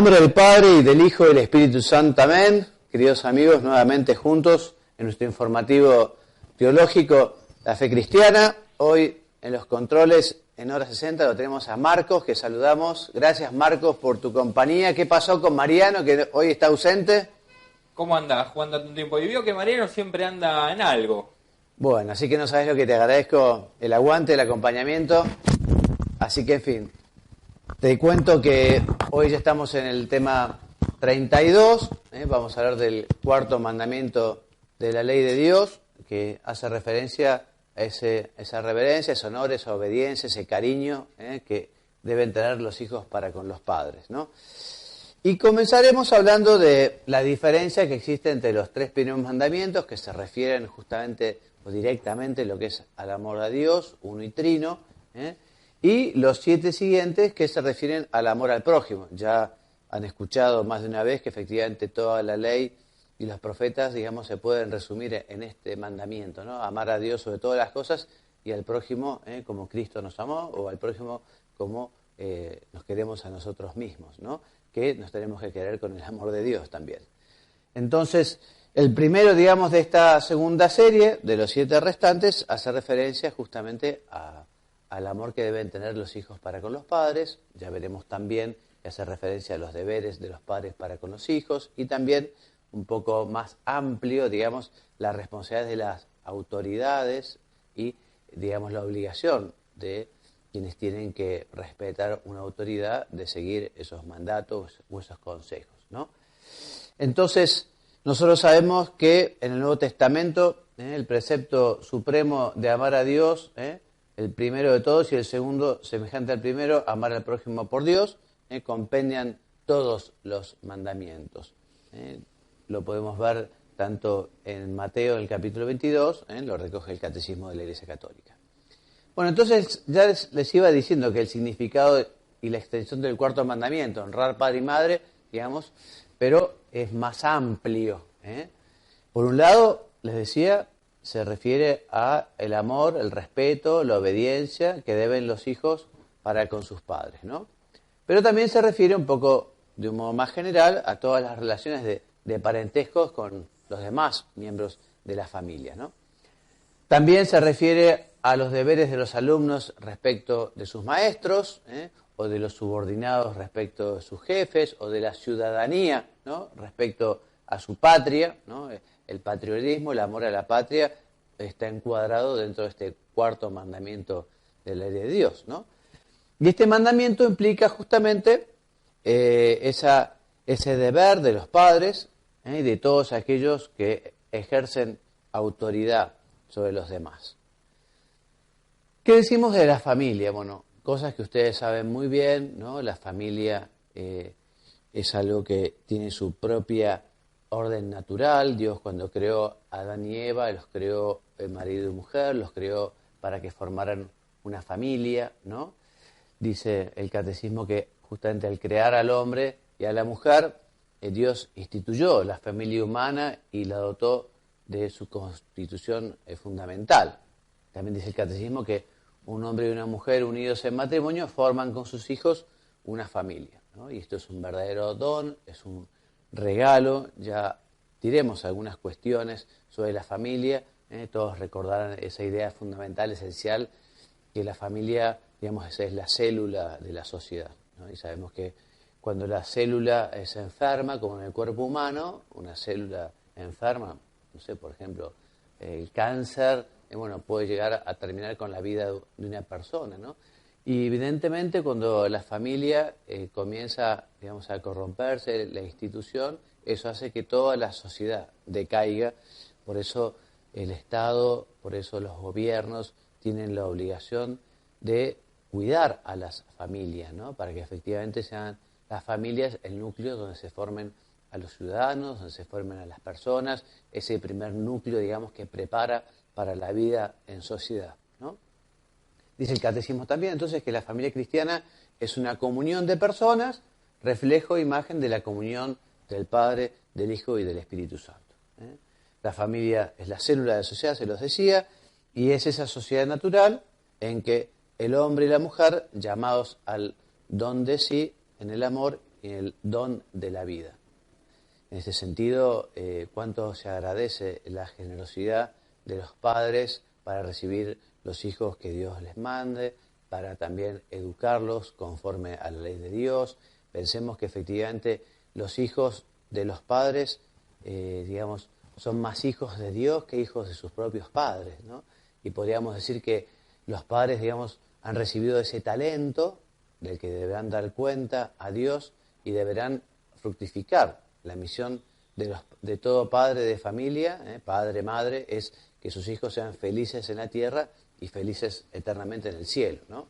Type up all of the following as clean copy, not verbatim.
nombre del Padre y del Hijo y del Espíritu Santo, amén. Queridos amigos, nuevamente juntos en nuestro informativo teológico La Fe Cristiana. Hoy en los controles, en hora 60, lo tenemos a Marcos, que saludamos. Gracias, Marcos, por tu compañía. ¿Qué pasó con Mariano, que hoy está ausente? ¿Cómo andás jugando tanto tiempo? Y veo que Mariano siempre anda en algo. Bueno, así que no sabes lo que te agradezco, el aguante, el acompañamiento. Así que, en fin, te cuento que hoy ya estamos en el tema 32, vamos a hablar del cuarto mandamiento de la ley de Dios, que hace referencia a esa reverencia, ese honor, esa obediencia, ese cariño que deben tener los hijos para con los padres, ¿no? Y comenzaremos hablando de la diferencia que existe entre los tres primeros mandamientos, que se refieren justamente o directamente a lo que es al amor a Dios, uno y trino, y los 7 siguientes que se refieren al amor al prójimo. Ya han escuchado más de una vez que efectivamente toda la ley y los profetas, digamos, se pueden resumir en este mandamiento, ¿no? Amar a Dios sobre todas las cosas y al prójimo como Cristo nos amó, o al prójimo como nos queremos a nosotros mismos, ¿no? Que nos tenemos que querer con el amor de Dios también. Entonces, el primero, digamos, de esta segunda serie, de los 7 restantes, hace referencia justamente al amor que deben tener los hijos para con los padres. Ya veremos también que hace referencia a los deberes de los padres para con los hijos, y también un poco más amplio, digamos, las responsabilidades de las autoridades y, digamos, la obligación de quienes tienen que respetar una autoridad de seguir esos mandatos o esos consejos, ¿no? Entonces, nosotros sabemos que en el Nuevo Testamento el precepto supremo de amar a Dios, el primero de todos y el segundo semejante al primero, amar al prójimo por Dios, compendian todos los mandamientos. Lo podemos ver tanto en Mateo, en el capítulo 22, lo recoge el Catecismo de la Iglesia Católica. Bueno, entonces ya les iba diciendo que el significado y la extensión del cuarto mandamiento, honrar padre y madre, digamos, pero es más amplio. Por un lado, les decía, se refiere a el amor, el respeto, la obediencia que deben los hijos para con sus padres, ¿no? Pero también se refiere un poco, de un modo más general, a todas las relaciones de parentescos con los demás miembros de la familia, ¿no? También se refiere a los deberes de los alumnos respecto de sus maestros, o de los subordinados respecto de sus jefes, o de la ciudadanía, ¿no? Respecto a su patria, ¿no? El patriotismo, el amor a la patria, está encuadrado dentro de este cuarto mandamiento de la ley de Dios, ¿no? Y este mandamiento implica justamente ese deber de los padres y de todos aquellos que ejercen autoridad sobre los demás. ¿Qué decimos de la familia? Bueno, cosas que ustedes saben muy bien, ¿no? La familia es algo que tiene su propia orden natural. Dios, cuando creó a Adán y Eva, los creó marido y mujer, los creó para que formaran una familia, ¿no? Dice el catecismo que justamente al crear al hombre y a la mujer, Dios instituyó la familia humana y la dotó de su constitución fundamental. También dice el catecismo que un hombre y una mujer unidos en matrimonio forman con sus hijos una familia, ¿no? Y esto es un verdadero don, es un regalo. Ya diremos algunas cuestiones sobre la familia. Todos recordarán esa idea fundamental, esencial, que la familia, digamos, esa es la célula de la sociedad, ¿no? Y sabemos que cuando la célula se enferma, como en el cuerpo humano, una célula enferma, no sé, por ejemplo, el cáncer, bueno, puede llegar a terminar con la vida de una persona, ¿no? Y evidentemente cuando la familia comienza, digamos, a corromperse, la institución, eso hace que toda la sociedad decaiga. Por eso el Estado, por eso los gobiernos tienen la obligación de cuidar a las familias, ¿no? Para que efectivamente sean las familias el núcleo donde se formen a los ciudadanos, donde se formen a las personas, ese primer núcleo, digamos, que prepara para la vida en sociedad, ¿no? Dice el catecismo también, entonces, que la familia cristiana es una comunión de personas, reflejo e imagen de la comunión del Padre, del Hijo y del Espíritu Santo. La familia es la célula de la sociedad, se los decía, y es esa sociedad natural en que el hombre y la mujer, llamados al don de sí, en el amor y en el don de la vida. En este sentido, cuánto se agradece la generosidad de los padres para recibir los hijos que Dios les mande, para también educarlos conforme a la ley de Dios. Pensemos que efectivamente los hijos de los padres, son más hijos de Dios que hijos de sus propios padres, ¿no? Y podríamos decir que los padres, han recibido ese talento del que deberán dar cuenta a Dios y deberán fructificar. La misión de todo padre de familia, padre, madre, es que sus hijos sean felices en la tierra y felices eternamente en el cielo, ¿no?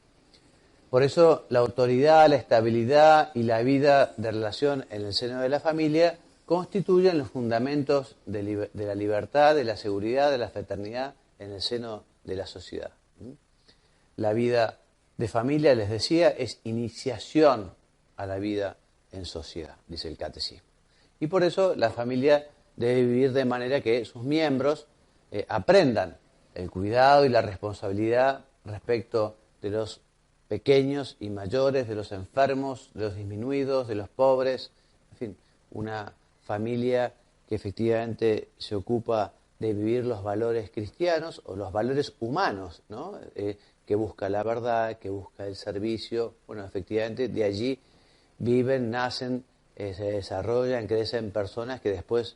Por eso la autoridad, la estabilidad y la vida de relación en el seno de la familia constituyen los fundamentos de la libertad, de la seguridad, de la fraternidad en el seno de la sociedad. La vida de familia, les decía, es iniciación a la vida en sociedad, dice el catecismo. Y por eso la familia debe vivir de manera que sus miembros aprendan el cuidado y la responsabilidad respecto de los pequeños y mayores, de los enfermos, de los disminuidos, de los pobres, en fin, una familia que efectivamente se ocupa de vivir los valores cristianos o los valores humanos, ¿no? Que busca la verdad, que busca el servicio. Bueno, efectivamente de allí viven, nacen, se desarrollan, crecen personas que después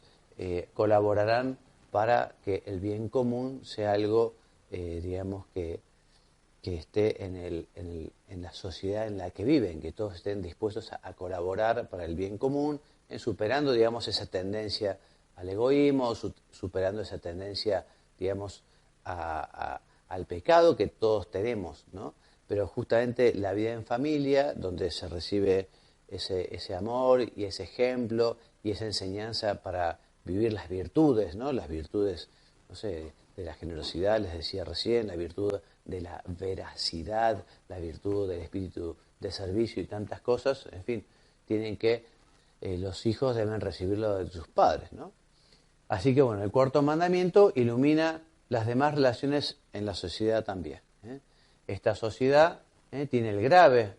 colaborarán para que el bien común sea algo, que esté en la sociedad en la que viven, que todos estén dispuestos a colaborar para el bien común, superando, esa tendencia al egoísmo, superando esa tendencia, al pecado que todos tenemos, ¿no? Pero justamente la vida en familia, donde se recibe ese amor y ese ejemplo y esa enseñanza para vivir las virtudes, ¿no? Las virtudes, de la generosidad, les decía recién, la virtud de la veracidad, la virtud del espíritu de servicio y tantas cosas, en fin, los hijos deben recibirlo de sus padres, ¿no? Así que el cuarto mandamiento ilumina las demás relaciones en la sociedad también. Esta sociedad tiene el grave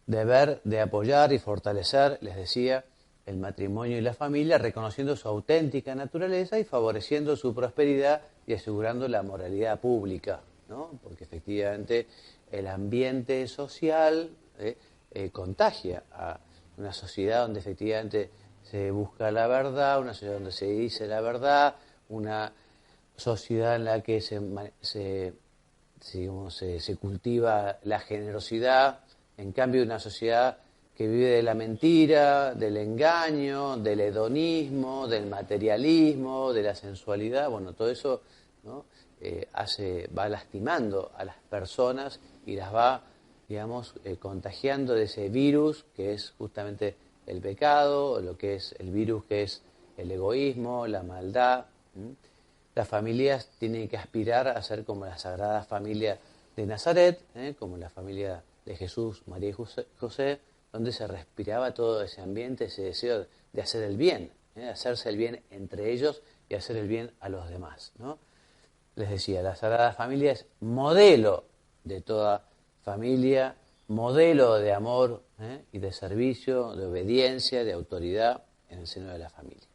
deber de apoyar y fortalecer, les decía, el matrimonio y la familia, reconociendo su auténtica naturaleza y favoreciendo su prosperidad y asegurando la moralidad pública, ¿no? Porque efectivamente el ambiente social contagia a una sociedad donde efectivamente se busca la verdad, una sociedad donde se dice la verdad, una sociedad en la que se cultiva la generosidad. En cambio, una sociedad que vive de la mentira, del engaño, del hedonismo, del materialismo, de la sensualidad, todo eso, ¿no? Va lastimando a las personas y las va, contagiando de ese virus que es justamente el pecado, lo que es el virus que es el egoísmo, la maldad. Las familias tienen que aspirar a ser como la Sagrada Familia de Nazaret, como la familia de Jesús, María y José, donde se respiraba todo ese ambiente, ese deseo de hacer el bien, hacerse el bien entre ellos y hacer el bien a los demás, ¿no? Les decía, la Sagrada Familia es modelo de toda familia, modelo de amor y de servicio, de obediencia, de autoridad en el seno de la familia.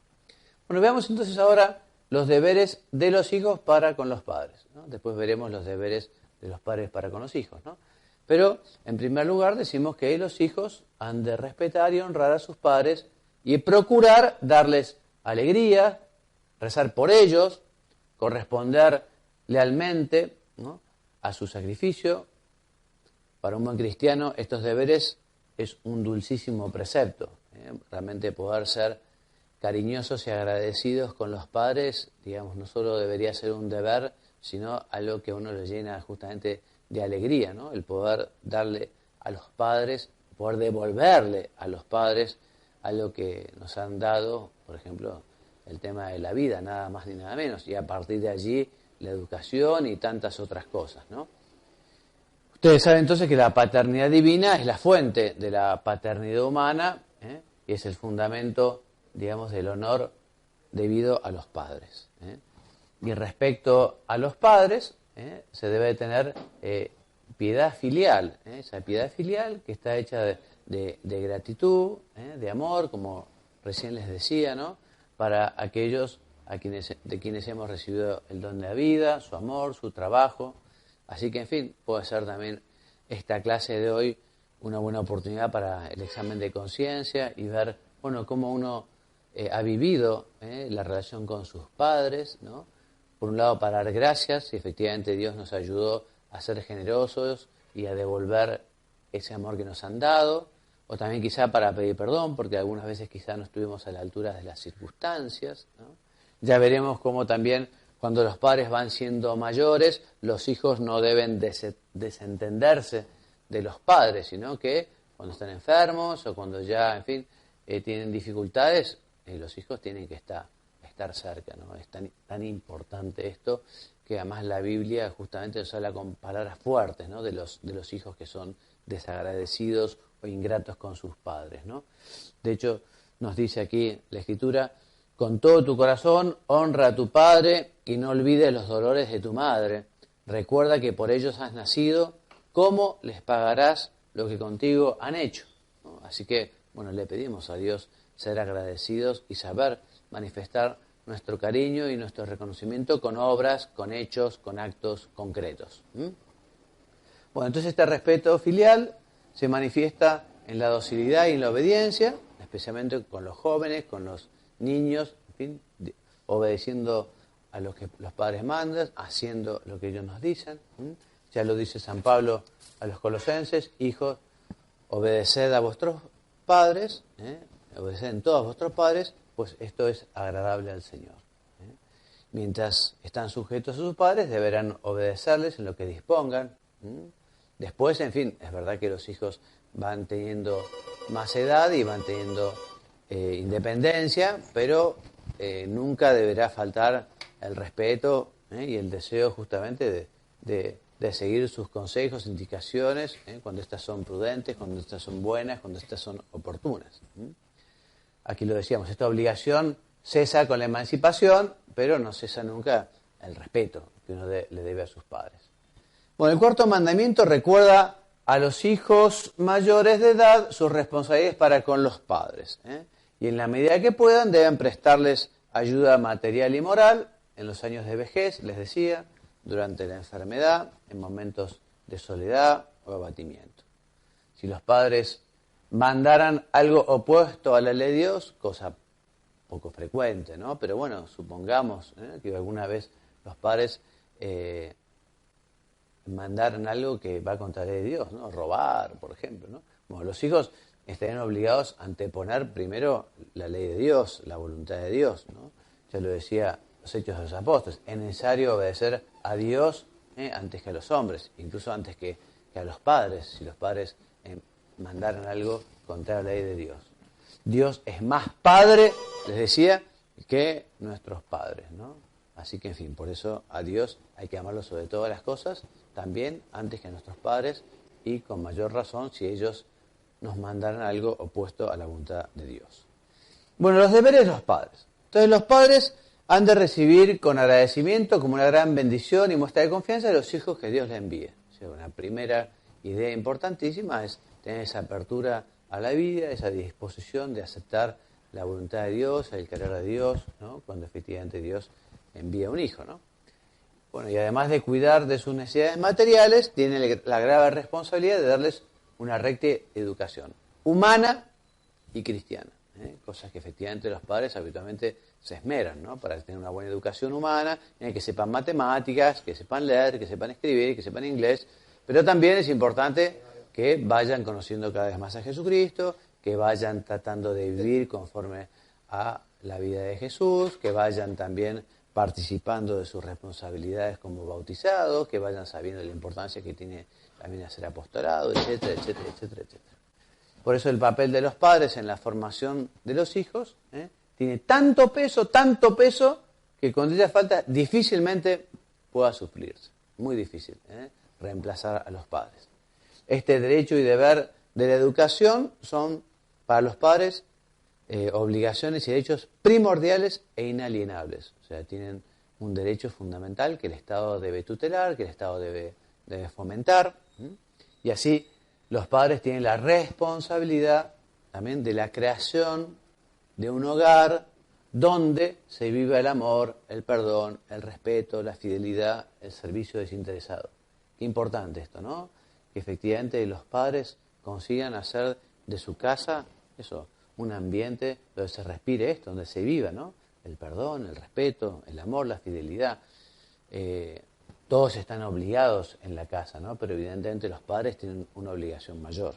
Bueno, veamos entonces ahora los deberes de los hijos para con los padres, ¿no? Después veremos los deberes de los padres para con los hijos, ¿no? Pero, en primer lugar, decimos que los hijos han de respetar y honrar a sus padres y procurar darles alegría, rezar por ellos, corresponder lealmente, ¿no?, a su sacrificio. Para un buen cristiano, estos deberes es un dulcísimo precepto. Realmente poder ser cariñosos y agradecidos con los padres, no solo debería ser un deber, sino algo que a uno le llena justamente de alegría, ¿no? El poder darle a los padres, poder devolverle a los padres algo que nos han dado, por ejemplo, el tema de la vida, nada más ni nada menos, y a partir de allí la educación y tantas otras cosas, ¿no? Ustedes saben entonces que la paternidad divina es la fuente de la paternidad humana, y es el fundamento, del honor debido a los padres. Y respecto a los padres, se debe tener piedad filial, esa piedad filial que está hecha de gratitud, de amor, como recién les decía, ¿no? Para aquellos de quienes hemos recibido el don de la vida, su amor, su trabajo. Así que, en fin, puede ser también esta clase de hoy una buena oportunidad para el examen de conciencia y ver, bueno, cómo uno ha vivido la relación con sus padres, ¿no? Por un lado, para dar gracias, si efectivamente Dios nos ayudó a ser generosos y a devolver ese amor que nos han dado, o también quizá para pedir perdón, porque algunas veces quizá no estuvimos a la altura de las circunstancias, ¿no? Ya veremos cómo también cuando los padres van siendo mayores, los hijos no deben desentenderse de los padres, sino que cuando están enfermos o cuando ya, en fin, tienen dificultades, los hijos tienen que estar cerca, ¿no? Es tan importante esto que además la Biblia justamente nos habla con palabras fuertes, ¿no? de los hijos que son desagradecidos o ingratos con sus padres, ¿no? De hecho, nos dice aquí la Escritura: con todo tu corazón honra a tu padre y no olvides los dolores de tu madre. Recuerda que por ellos has nacido. ¿Cómo les pagarás lo que contigo han hecho? ¿No? Así que, bueno, le pedimos a Dios ser agradecidos y saber manifestar nuestro cariño y nuestro reconocimiento con obras, con hechos, con actos concretos. Bueno, entonces este respeto filial se manifiesta en la docilidad y en la obediencia, especialmente con los jóvenes, con los niños, en fin, obedeciendo a lo que los padres mandan, haciendo lo que ellos nos dicen. Ya lo dice San Pablo a los colosenses: hijos, obedeced a vuestros padres, obedeced en todos vuestros padres, pues esto es agradable al Señor. Mientras están sujetos a sus padres, deberán obedecerles en lo que dispongan. Después, en fin, es verdad que los hijos van teniendo más edad y van teniendo independencia, pero nunca deberá faltar el respeto y el deseo justamente de seguir sus consejos, indicaciones, cuando éstas son prudentes, cuando éstas son buenas, cuando éstas son oportunas. Aquí lo decíamos, esta obligación cesa con la emancipación, pero no cesa nunca el respeto que uno le debe a sus padres. Bueno, el cuarto mandamiento recuerda a los hijos mayores de edad sus responsabilidades para con los padres, y en la medida que puedan deben prestarles ayuda material y moral en los años de vejez, les decía, durante la enfermedad, en momentos de soledad o abatimiento. Si los padres mandaran algo opuesto a la ley de Dios, cosa poco frecuente, ¿no? Pero bueno, supongamos que alguna vez los padres mandaran algo que va contra la ley de Dios, ¿no? Robar, por ejemplo, ¿no? Bueno, los hijos estarían obligados a anteponer primero la ley de Dios, la voluntad de Dios, ¿no? Ya lo decía los Hechos de los Apóstoles, es necesario obedecer a Dios antes que a los hombres, incluso antes que a los padres, si los padres mandaran algo contra la ley de Dios. Dios es más padre, les decía, que nuestros padres, ¿no? Así que, en fin, por eso a Dios hay que amarlo sobre todas las cosas, también antes que a nuestros padres, y con mayor razón si ellos nos mandaran algo opuesto a la voluntad de Dios. Bueno, los deberes de los padres. Entonces, los padres han de recibir con agradecimiento, como una gran bendición y muestra de confianza, a los hijos que Dios les envíe. O sea, una primera idea importantísima es tener esa apertura a la vida, esa disposición de aceptar la voluntad de Dios, el querer de Dios, ¿no? Cuando efectivamente Dios envía un hijo, ¿no? Bueno, y además de cuidar de sus necesidades materiales, tiene la grave responsabilidad de darles una recta educación humana y cristiana, cosas que efectivamente los padres habitualmente se esmeran, ¿no? Para tener una buena educación humana, que sepan matemáticas, que sepan leer, que sepan escribir, que sepan inglés, pero también es importante que vayan conociendo cada vez más a Jesucristo, que vayan tratando de vivir conforme a la vida de Jesús, que vayan también participando de sus responsabilidades como bautizados, que vayan sabiendo la importancia que tiene también hacer apostolado, etcétera, etcétera, etcétera, etcétera. Por eso el papel de los padres en la formación de los hijos tiene tanto peso, que cuando ella falta difícilmente pueda suplirse. Muy difícil reemplazar a los padres. Este derecho y deber de la educación son para los padres obligaciones y derechos primordiales e inalienables. O sea, tienen un derecho fundamental que el Estado debe tutelar, que el Estado debe fomentar. Y así los padres tienen la responsabilidad también de la creación de un hogar donde se viva el amor, el perdón, el respeto, la fidelidad, el servicio desinteresado. Qué importante esto, ¿no? Que efectivamente los padres consigan hacer de su casa, eso, un ambiente donde se respire esto, donde se viva, ¿no? El perdón, el respeto, el amor, la fidelidad. Todos están obligados en la casa, ¿no? Pero evidentemente los padres tienen una obligación mayor.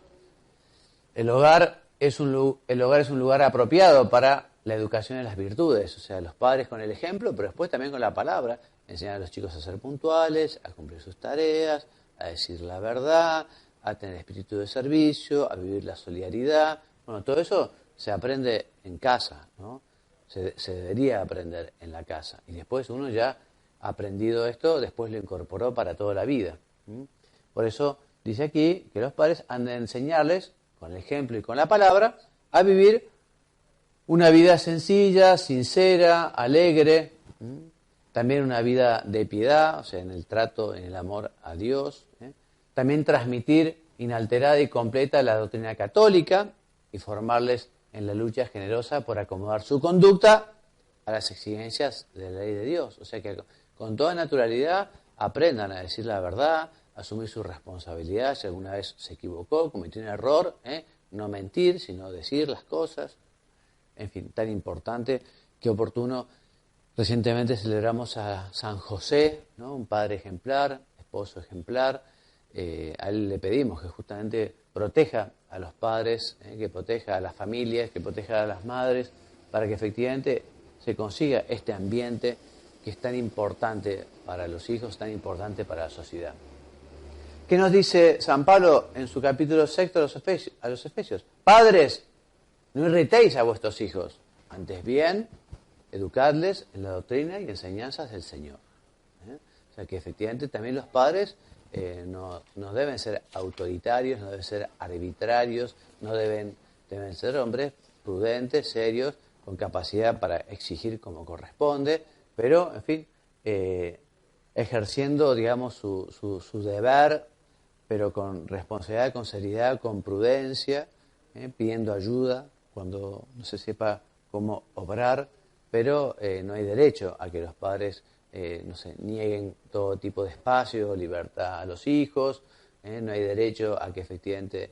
El hogar es un lugar apropiado para la educación de las virtudes, o sea, los padres con el ejemplo, pero después también con la palabra, enseñar a los chicos a ser puntuales, a cumplir sus tareas, a decir la verdad, a tener espíritu de servicio, a vivir la solidaridad. Bueno, todo eso se aprende en casa, ¿no? Se debería aprender en la casa. Y después uno ya ha aprendido esto, después lo incorporó para toda la vida. Por eso dice aquí que los padres han de enseñarles, con el ejemplo y con la palabra, a vivir una vida sencilla, sincera, alegre, también una vida de piedad, o sea, en el trato, en el amor a Dios. También transmitir inalterada y completa la doctrina católica y formarles en la lucha generosa por acomodar su conducta a las exigencias de la ley de Dios. O sea, que con toda naturalidad aprendan a decir la verdad, a asumir su responsabilidad si alguna vez se equivocó, cometió un error, no mentir, sino decir las cosas. En fin, tan importante, qué oportuno. Recientemente celebramos a San José, ¿no? Un padre ejemplar, esposo ejemplar. A él le pedimos que justamente proteja a los padres, que proteja a las familias, que proteja a las madres, para que efectivamente se consiga este ambiente que es tan importante para los hijos, tan importante para la sociedad. ¿Qué nos dice San Pablo en su capítulo 6 a los Efesios? Padres, no irritéis a vuestros hijos, antes bien, educadles en la doctrina y enseñanzas del Señor. O sea que efectivamente también los padres no deben ser autoritarios, no deben ser arbitrarios, deben ser hombres prudentes, serios, con capacidad para exigir como corresponde, pero, en fin, ejerciendo, digamos, su deber, pero con responsabilidad, con seriedad, con prudencia, pidiendo ayuda cuando no se sepa cómo obrar, pero no hay derecho a que los padres nieguen todo tipo de espacio, libertad a los hijos, no hay derecho a que efectivamente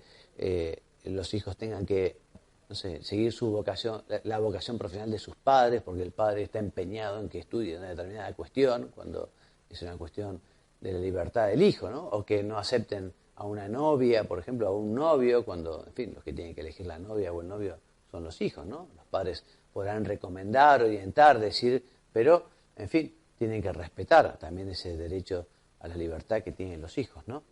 los hijos tengan que seguir su vocación, la vocación profesional de sus padres, porque el padre está empeñado en que estudie una determinada cuestión, cuando es una cuestión de la libertad del hijo, ¿no? O que no acepten a una novia, por ejemplo, a un novio, cuando, en fin, los que tienen que elegir la novia o el novio son los hijos, ¿no? Los padres podrán recomendar, orientar, decir, pero, en fin, tienen que respetar también ese derecho a la libertad que tienen los hijos, ¿no?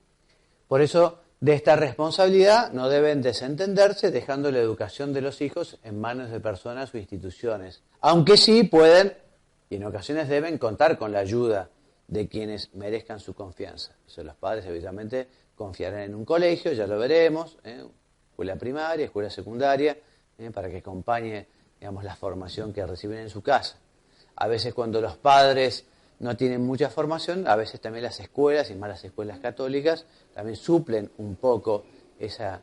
Por eso, de esta responsabilidad no deben desentenderse dejando la educación de los hijos en manos de personas o instituciones, aunque sí pueden, y en ocasiones deben, contar con la ayuda de quienes merezcan su confianza. O sea, los padres habitualmente confiarán en un colegio, ya lo veremos, escuela primaria, escuela secundaria, para que acompañe, digamos, la formación que reciben en su casa. A veces cuando los padres no tienen mucha formación, a veces también las escuelas, y más las escuelas católicas, también suplen un poco esa,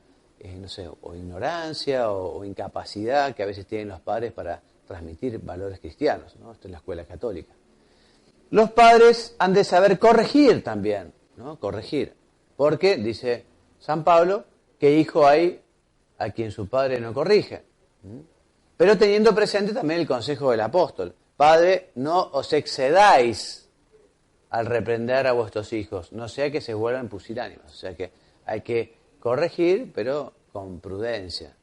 o ignorancia o incapacidad que a veces tienen los padres para transmitir valores cristianos, ¿no? Esto es la escuela católica. Los padres han de saber corregir también, ¿no? Corregir, porque, dice San Pablo, ¿qué hijo hay a quien su padre no corrige? Pero teniendo presente también el consejo del apóstol. Padre, no os excedáis al reprender a vuestros hijos, no sea que se vuelvan pusilánimes. O sea que hay que corregir, pero con prudencia.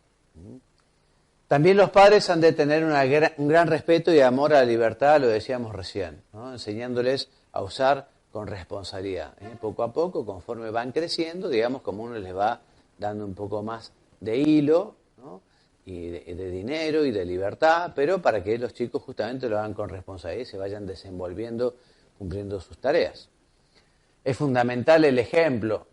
También los padres han de tener un gran respeto y amor a la libertad, lo decíamos recién, ¿no? Enseñándoles a usar con responsabilidad. Poco a poco, conforme van creciendo, digamos, como uno les va dando un poco más de hilo, ¿no? Y de dinero y de libertad, pero para que los chicos justamente lo hagan con responsabilidad y se vayan desenvolviendo, cumpliendo sus tareas. Es fundamental el ejemplo,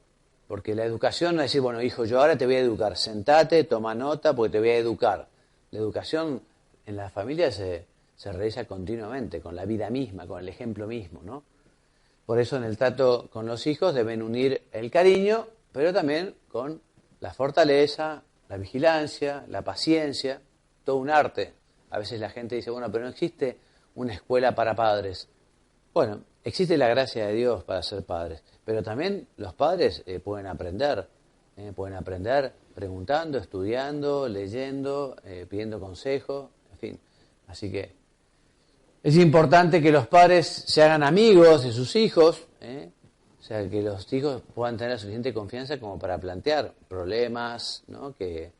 porque la educación no es decir, bueno, hijo, yo ahora te voy a educar, sentate, toma nota, porque te voy a educar. La educación en la familia se realiza continuamente, con la vida misma, con el ejemplo mismo, ¿no? Por eso en el trato con los hijos deben unir el cariño, pero también con la fortaleza, la vigilancia, la paciencia, todo un arte. A veces la gente dice, bueno, pero no existe una escuela para padres. Bueno, existe la gracia de Dios para ser padres, pero también los padres pueden aprender preguntando, estudiando, leyendo, pidiendo consejo, en fin. Así que es importante que los padres se hagan amigos de sus hijos, o sea, que los hijos puedan tener suficiente confianza como para plantear problemas, ¿no? Que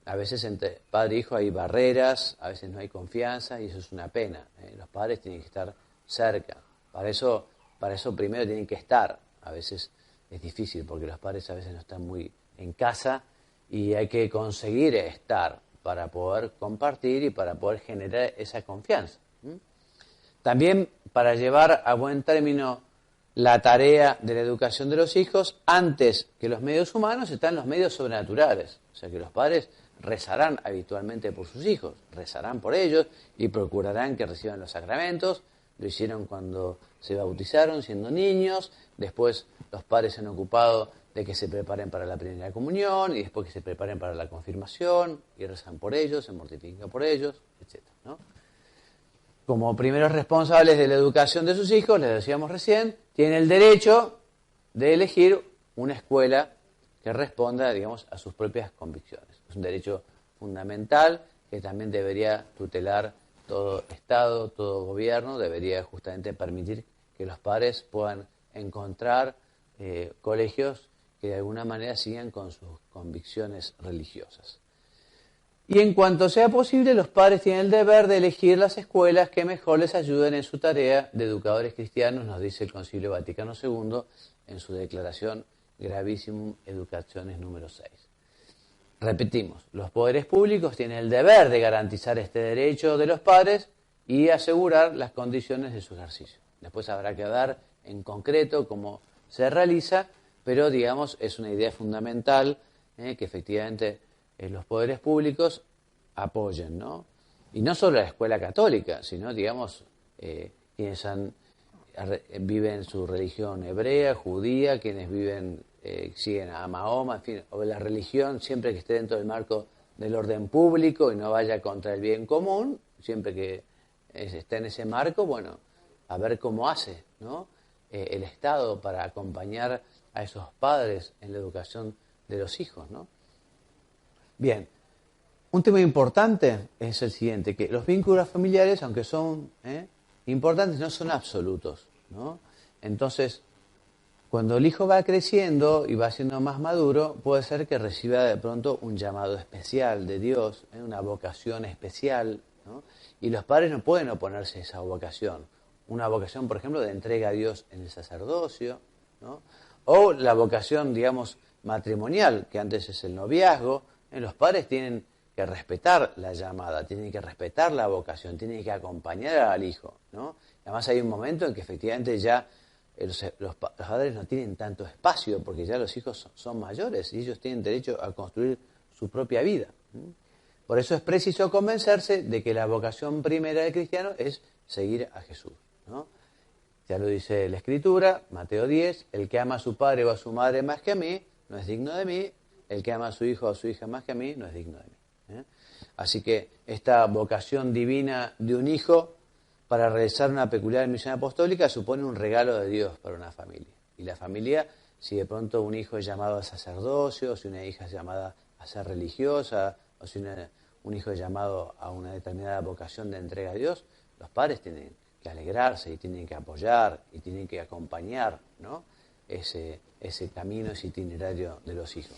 a veces entre padre e hijo hay barreras, a veces no hay confianza y eso es una pena. Los padres tienen que estar cerca. Para eso primero tienen que estar. A veces es difícil porque los padres a veces no están muy en casa y hay que conseguir estar para poder compartir y para poder generar esa confianza. También para llevar a buen término la tarea de la educación de los hijos, antes que los medios humanos están los medios sobrenaturales. O sea que los padres rezarán habitualmente por sus hijos, rezarán por ellos y procurarán que reciban los sacramentos. Lo hicieron cuando se bautizaron siendo niños, después los padres se han ocupado de que se preparen para la primera comunión y después que se preparen para la confirmación y rezan por ellos, se mortifican por ellos, etc., ¿no? Como primeros responsables de la educación de sus hijos, les decíamos recién, tienen el derecho de elegir una escuela que responda, digamos, a sus propias convicciones. Es un derecho fundamental que también debería tutelar todo Estado, todo gobierno, debería justamente permitir que los padres puedan encontrar colegios que de alguna manera sigan con sus convicciones religiosas. Y en cuanto sea posible, los padres tienen el deber de elegir las escuelas que mejor les ayuden en su tarea de educadores cristianos, nos dice el Concilio Vaticano II en su declaración Gravissimum Educationis número 6. Repetimos, los poderes públicos tienen el deber de garantizar este derecho de los padres y asegurar las condiciones de su ejercicio. Después habrá que ver en concreto cómo se realiza, pero digamos es una idea fundamental que efectivamente los poderes públicos apoyen, ¿no? Y no solo la escuela católica, sino, digamos, quienes viven su religión hebrea, judía, quienes siguen a Mahoma, en fin, o la religión siempre que esté dentro del marco del orden público y no vaya contra el bien común, siempre que esté en ese marco, bueno, a ver cómo hace, ¿no? El Estado para acompañar a esos padres en la educación de los hijos, ¿no? Bien, un tema importante es el siguiente, que los vínculos familiares, aunque son importantes, no son absolutos, ¿no? Entonces, cuando el hijo va creciendo y va siendo más maduro, puede ser que reciba de pronto un llamado especial de Dios, una vocación especial, ¿no? Y los padres no pueden oponerse a esa vocación. Una vocación, por ejemplo, de entrega a Dios en el sacerdocio, ¿no? O la vocación, digamos, matrimonial, que antes es el noviazgo. Los padres tienen que respetar la llamada, tienen que respetar la vocación, tienen que acompañar al hijo, ¿no? Además hay un momento en que efectivamente ya los padres no tienen tanto espacio porque ya los hijos son mayores y ellos tienen derecho a construir su propia vida. Por eso es preciso convencerse de que la vocación primera del cristiano es seguir a Jesús, ¿no? Ya lo dice la Escritura, Mateo 10, el que ama a su padre o a su madre más que a mí, no es digno de mí. El que ama a su hijo o a su hija más que a mí no es digno de mí. Así que esta vocación divina de un hijo para realizar una peculiar misión apostólica supone un regalo de Dios para una familia. Y la familia, si de pronto un hijo es llamado al sacerdocio, o si una hija es llamada a ser religiosa, o si un hijo es llamado a una determinada vocación de entrega a Dios, los padres tienen que alegrarse y tienen que apoyar y tienen que acompañar, ¿no? ese camino, ese itinerario de los hijos.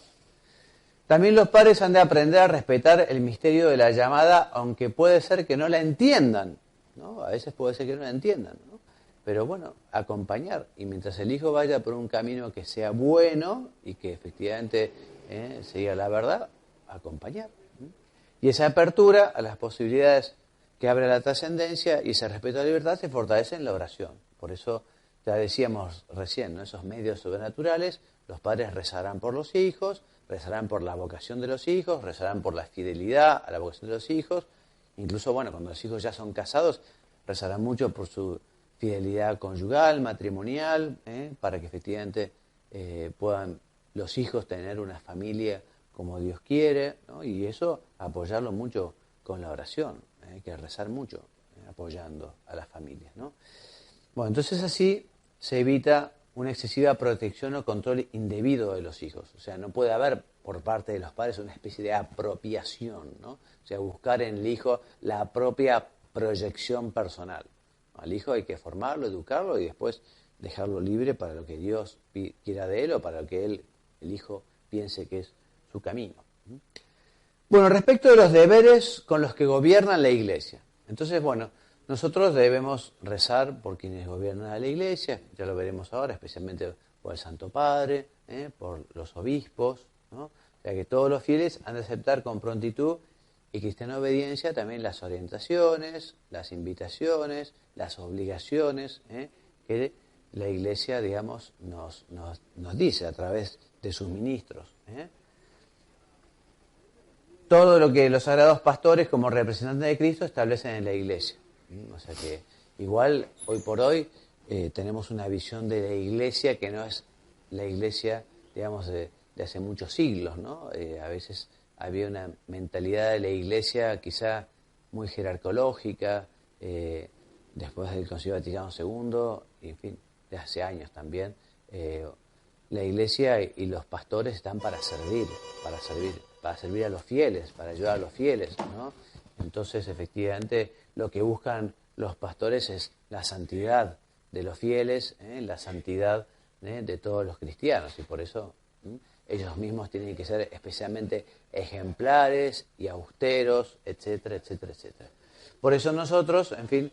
También los padres han de aprender a respetar el misterio de la llamada, aunque puede ser que no la entiendan, ¿no? A veces puede ser que no la entiendan, ¿no? Pero bueno, acompañar. Y mientras el hijo vaya por un camino que sea bueno y que efectivamente siga la verdad, acompañar. Y esa apertura a las posibilidades que abre la trascendencia y ese respeto a la libertad se fortalece en la oración. Por eso ya decíamos recién, ¿no? Esos medios sobrenaturales, los padres rezarán por los hijos, rezarán por la vocación de los hijos, rezarán por la fidelidad a la vocación de los hijos. Incluso, bueno, cuando los hijos ya son casados, rezarán mucho por su fidelidad conyugal, matrimonial, para que efectivamente puedan los hijos tener una familia como Dios quiere, ¿no? Y eso apoyarlo mucho con la oración, hay que rezar mucho apoyando a las familias, ¿no? Bueno, entonces así se evita una excesiva protección o control indebido de los hijos. O sea, no puede haber por parte de los padres una especie de apropiación, ¿no? O sea, buscar en el hijo la propia proyección personal. Al hijo hay que formarlo, educarlo y después dejarlo libre para lo que Dios quiera de él o para lo que el hijo piense que es su camino. Bueno, respecto de los deberes con los que gobiernan la Iglesia. Entonces, bueno, nosotros debemos rezar por quienes gobiernan a la Iglesia, ya lo veremos ahora, especialmente por el Santo Padre, por los obispos, ¿no? O sea que todos los fieles han de aceptar con prontitud y cristiana obediencia también las orientaciones, las invitaciones, las obligaciones que la Iglesia, digamos, nos dice a través de sus ministros. Todo lo que los sagrados pastores como representantes de Cristo establecen en la Iglesia. O sea que igual hoy por hoy tenemos una visión de la Iglesia que no es la Iglesia, digamos, de hace muchos siglos, ¿no? A veces había una mentalidad de la Iglesia quizá muy jerarcológica, después del Concilio Vaticano II, y en fin, de hace años también. La Iglesia y los pastores están para servir a los fieles, para ayudar a los fieles, ¿no? Entonces, efectivamente, lo que buscan los pastores es la santidad de los fieles, la santidad de todos los cristianos, y por eso ellos mismos tienen que ser especialmente ejemplares y austeros, etcétera, etcétera, etcétera. Por eso nosotros, en fin,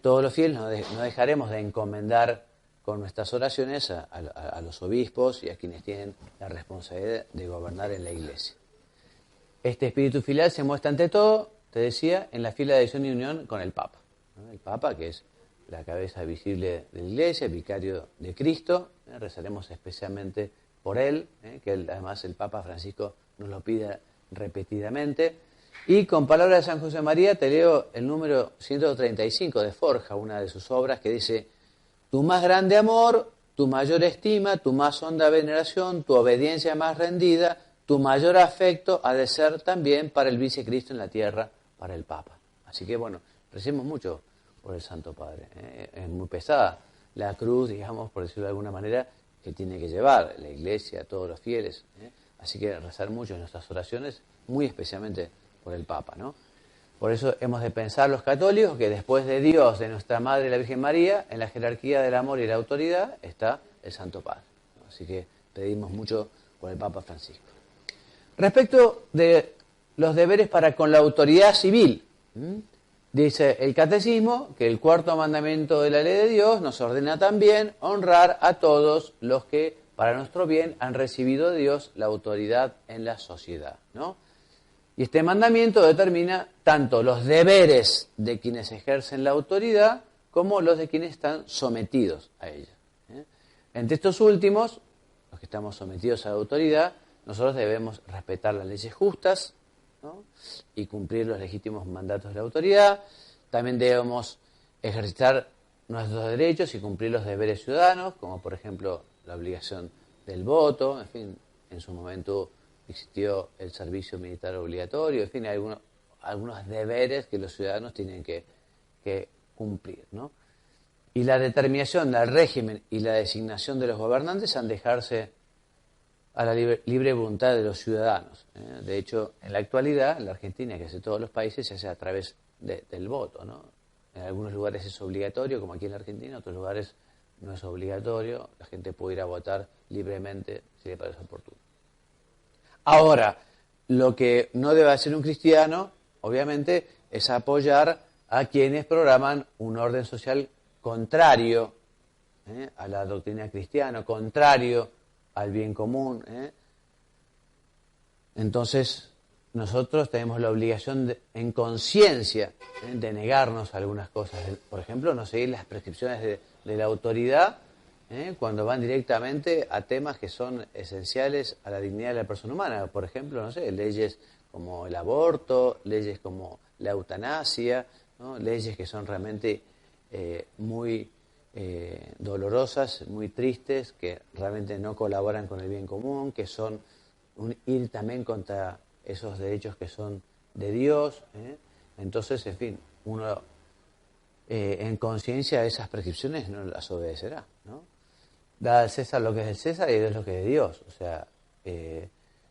todos los fieles no dejaremos de encomendar con nuestras oraciones a los obispos y a quienes tienen la responsabilidad de gobernar en la Iglesia. Este espíritu filial se muestra ante todo, te decía, en la fila de adhesión y unión con el Papa, ¿no? El Papa, que es la cabeza visible de la Iglesia, el vicario de Cristo, rezaremos especialmente por él, que además el Papa Francisco nos lo pide repetidamente. Y con palabras de San José María te leo el número 135 de Forja, una de sus obras, que dice: tu más grande amor, tu mayor estima, tu más honda veneración, tu obediencia más rendida, tu mayor afecto ha de ser también para el vicecristo en la tierra, para el Papa. Así que bueno, recemos mucho por el Santo Padre. Es muy pesada la cruz, digamos, por decirlo de alguna manera, que tiene que llevar la Iglesia, todos los fieles. Así que rezar mucho en nuestras oraciones, muy especialmente por el Papa, ¿no? Por eso hemos de pensar los católicos que después de Dios, de nuestra Madre la Virgen María, en la jerarquía del amor y la autoridad está el Santo Padre. Así que pedimos mucho por el Papa Francisco. Respecto de los deberes para con la autoridad civil, dice el Catecismo que el cuarto mandamiento de la ley de Dios nos ordena también honrar a todos los que, para nuestro bien, han recibido de Dios la autoridad en la sociedad, ¿no? Y este mandamiento determina tanto los deberes de quienes ejercen la autoridad como los de quienes están sometidos a ella. Entre estos últimos, los que estamos sometidos a la autoridad, nosotros debemos respetar las leyes justas, ¿no? Y cumplir los legítimos mandatos de la autoridad. También debemos ejercitar nuestros derechos y cumplir los deberes ciudadanos, como por ejemplo la obligación del voto. En fin, en su momento existió el servicio militar obligatorio. En fin, hay algunos deberes que los ciudadanos tienen que cumplir, ¿no? Y la determinación del régimen y la designación de los gobernantes han de dejarse a la libre voluntad de los ciudadanos. De hecho, en la actualidad, en la Argentina, que hace todos los países, se hace a través del voto, ¿no? En algunos lugares es obligatorio, como aquí en la Argentina, en otros lugares no es obligatorio. La gente puede ir a votar libremente si le parece oportuno. Ahora, lo que no debe hacer un cristiano, obviamente, es apoyar a quienes programan un orden social contrario a la doctrina cristiana, contrario al bien común. Entonces, nosotros tenemos la obligación en conciencia de negarnos a algunas cosas. Por ejemplo, no seguir las prescripciones de la autoridad cuando van directamente a temas que son esenciales a la dignidad de la persona humana. Por ejemplo, no sé, leyes como el aborto, leyes como la eutanasia, ¿no? Leyes que son realmente muy dolorosas, muy tristes, que realmente no colaboran con el bien común, que son ir también contra esos derechos que son de Dios. Entonces, en fin, uno en conciencia de esas prescripciones no las obedecerá, ¿no? Da al César lo que es del César y a Dios lo que es de Dios. O sea,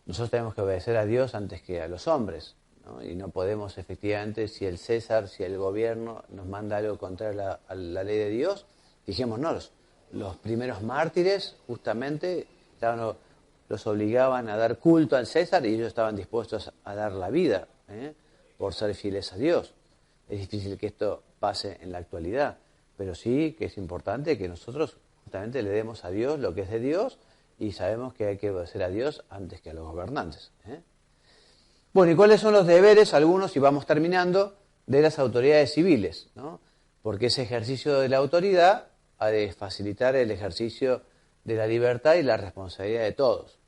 nosotros tenemos que obedecer a Dios antes que a los hombres, ¿no? Y no podemos, efectivamente, si el César, si el gobierno nos manda algo contrario a la ley de Dios, fijémonos, los primeros mártires justamente los obligaban a dar culto al César y ellos estaban dispuestos a dar la vida por ser fieles a Dios. Es difícil que esto pase en la actualidad, pero sí que es importante que nosotros justamente le demos a Dios lo que es de Dios y sabemos que hay que obedecer a Dios antes que a los gobernantes. Bueno, ¿y cuáles son los deberes, algunos, y vamos terminando, de las autoridades civiles, ¿no? Porque ese ejercicio de la autoridad ha de facilitar el ejercicio de la libertad y la responsabilidad de todos.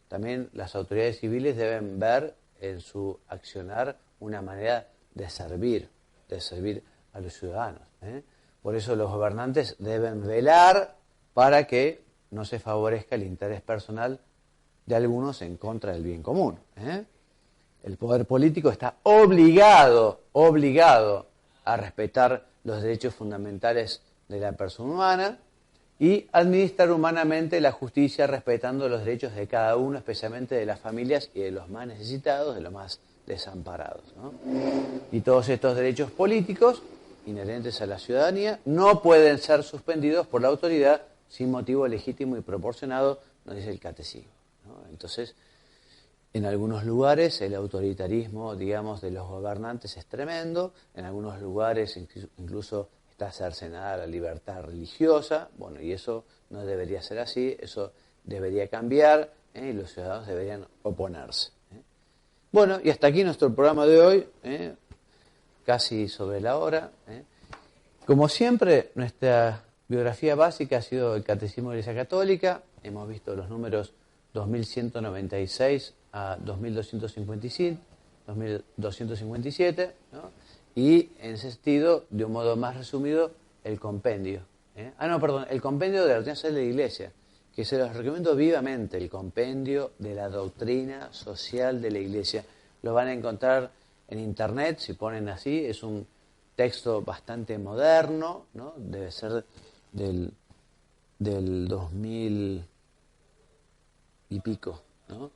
También las autoridades civiles deben ver en su accionar una manera de servir a los ciudadanos. Por eso los gobernantes deben velar para que no se favorezca el interés personal de algunos en contra del bien común. El poder político está obligado a respetar los derechos fundamentales de la persona humana y administrar humanamente la justicia respetando los derechos de cada uno, especialmente de las familias y de los más necesitados, de los más desamparados, ¿no? Y todos estos derechos políticos inherentes a la ciudadanía no pueden ser suspendidos por la autoridad sin motivo legítimo y proporcionado, nos dice el catecismo, ¿no? Entonces, en algunos lugares el autoritarismo, digamos, de los gobernantes es tremendo, en algunos lugares incluso está cercenada la libertad religiosa, bueno, y eso no debería ser así, eso debería cambiar, y los ciudadanos deberían oponerse. Bueno, y hasta aquí nuestro programa de hoy, casi sobre la hora. Como siempre, nuestra biografía básica ha sido el Catecismo de la Iglesia Católica, hemos visto los números 2196 a 2257, ¿no? Y en ese sentido, de un modo más resumido, el compendio. El compendio de la doctrina social de la Iglesia, que se los recomiendo vivamente, el compendio de la doctrina social de la Iglesia. Lo van a encontrar en internet, si ponen así, es un texto bastante moderno, ¿no? Debe ser del 2000 y pico, ¿no?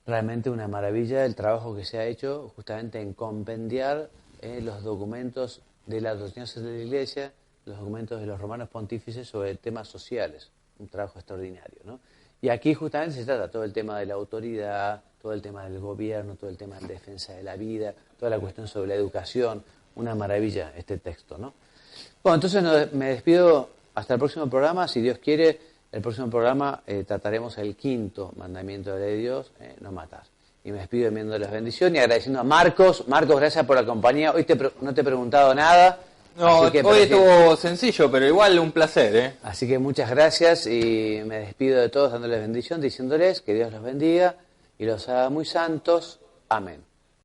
Realmente una maravilla el trabajo que se ha hecho justamente en compendiar los documentos de la doctrina social de la Iglesia, los documentos de los romanos pontífices sobre temas sociales, un trabajo extraordinario, ¿no? Y aquí justamente se trata todo el tema de la autoridad, todo el tema del gobierno, todo el tema de la defensa de la vida, toda la cuestión sobre la educación, una maravilla este texto, ¿no? Bueno, entonces me despido hasta el próximo programa, si Dios quiere. El próximo programa trataremos el quinto mandamiento de la ley de Dios, no matar. Y me despido enviándoles bendición y agradeciendo a Marcos. Marcos, gracias por la compañía. Hoy no te he preguntado nada. No, hoy estuvo sencillo, pero igual un placer, Así que muchas gracias y me despido de todos dándoles bendición, diciéndoles que Dios los bendiga y los haga muy santos. Amén.